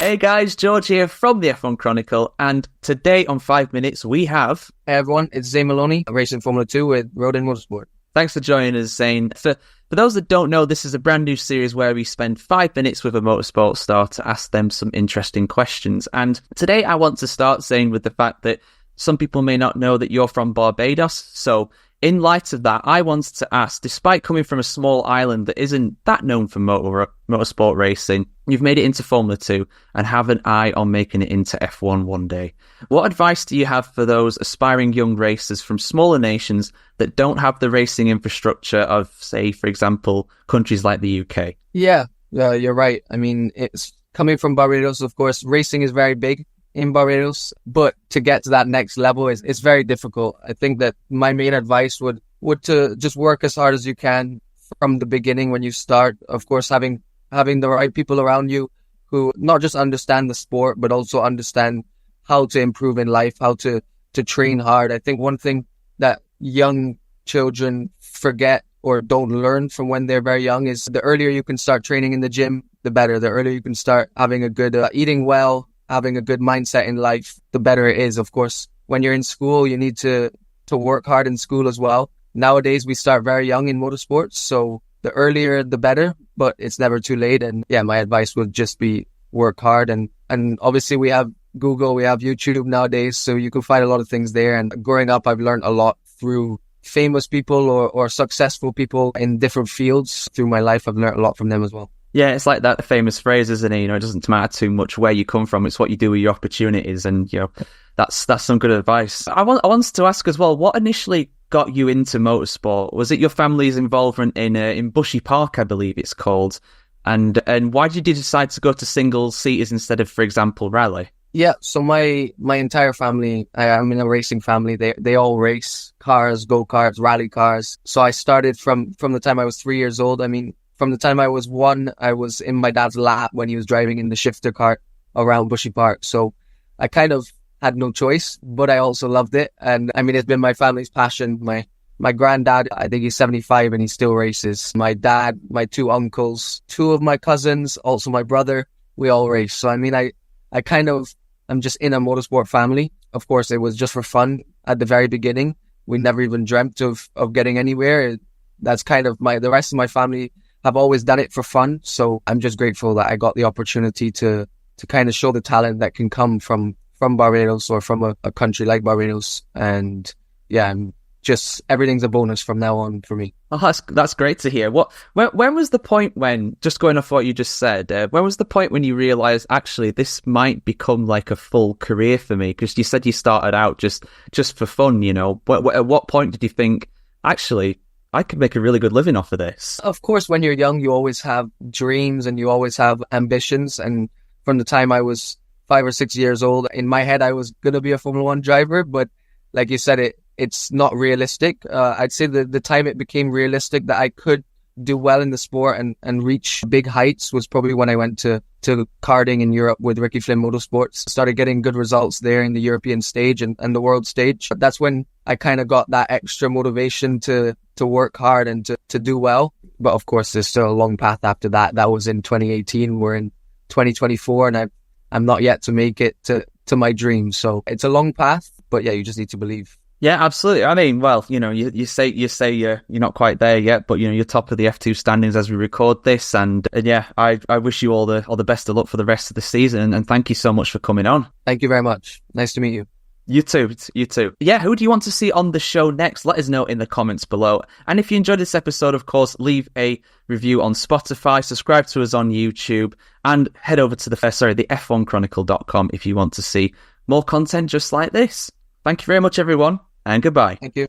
Hey guys, George here from the F1 Chronicle, and today on 5 Minutes we have... Hey everyone, it's Zane Maloney, racing Formula 2 with Road in Motorsport. Thanks for joining us, Zane. For those that don't know, this is a brand new series where we spend 5 minutes with a motorsport star to ask them some interesting questions. And today I want to start, Zane, with the fact that some people may not know that you're from Barbados. So in light of that, I wanted to ask, despite coming from a small island that isn't that known for motorsport racing, you've made it into Formula 2 and have an eye on making it into F1 one day. What advice do you have for those aspiring young racers from smaller nations that don't have the racing infrastructure of, say, for example, countries like the UK? Yeah, you're right. I mean, it's coming from Barbados, of course, racing is very big in Barbados, but to get to that next level it's very difficult. I think that my main advice would to just work as hard as you can from the beginning when you start. Of course, having the right people around you who not just understand the sport, but also understand how to improve in life, how to train hard. I think one thing that young children forget or don't learn from when they're very young is the earlier you can start training in the gym, the better. The earlier you can start having a good eating well, having a good mindset in life, the better it is. Of course, when you're in school, you need to work hard in school as well. Nowadays, we start very young in motorsports, so the earlier, the better, but it's never too late. And yeah, my advice would just be work hard. And obviously, we have Google, we have YouTube nowadays, so you can find a lot of things there. And growing up, I've learned a lot through famous people or successful people in different fields. Through my life, I've learned a lot from them as well. Yeah, it's like that famous phrase, isn't it? You know, it doesn't matter too much where you come from. It's what you do with your opportunities. And, you know, that's some good advice. I wanted to ask as well, what initially got you into motorsport? Was it your family's involvement in Bushy Park, I believe it's called? And why did you decide to go to single seaters instead of, for example, rally? Yeah, so my entire family, I'm in a racing family. They all race cars, go-karts, rally cars. So I started from the time I was 3 years old. I mean, from the time I was 1, I was in my dad's lap when he was driving in the shifter cart around Bushy Park. So I kind of had no choice, but I also loved it. And I mean, it's been my family's passion. My granddad, I think he's 75 and he still races. My dad, my 2 uncles, 2 of my cousins, also my brother, we all race. So I mean, I'm just in a motorsport family. Of course, it was just for fun at the very beginning. We never even dreamt of getting anywhere. That's kind of the rest of my family have always done it for fun. So I'm just grateful that I got the opportunity to kind of show the talent that can come from Barbados or from a country like Barbados. And yeah, just everything's a bonus from now on for me. Oh, that's great to hear. When was the point when, just going off what you just said, when was the point when you realised, actually, this might become like a full career for me? Because you said you started out just for fun, you know. At what point did you think, actually, I could make a really good living off of this? Of course, when you're young, you always have dreams and you always have ambitions. And from the time I was 5 or 6 years old, in my head, I was going to be a Formula 1 driver. But like you said, it's not realistic. I'd say the time it became realistic that I could do well in the sport and reach big heights was probably when I went to karting in Europe with Ricky Flynn Motorsports. Started getting good results there in the European stage and the world stage. That's when I kind of got that extra motivation to work hard and to do well. But of course, there's still a long path after that. That was in 2018. We're in 2024 and I'm not yet to make it to my dream. So it's a long path, but yeah, you just need to believe. Yeah, absolutely. I mean, well, you know, you say you're not quite there yet, but you know, you're top of the F2 standings as we record this, and yeah, I wish you all the best of luck for the rest of the season, and thank you so much for coming on. Thank you very much. Nice to meet you. You too. Yeah, who do you want to see on the show next? Let us know in the comments below. And if you enjoyed this episode, of course, leave a review on Spotify, subscribe to us on YouTube, and head over to the f1chronicle.com if you want to see more content just like this. Thank you very much, everyone, and goodbye. Thank you.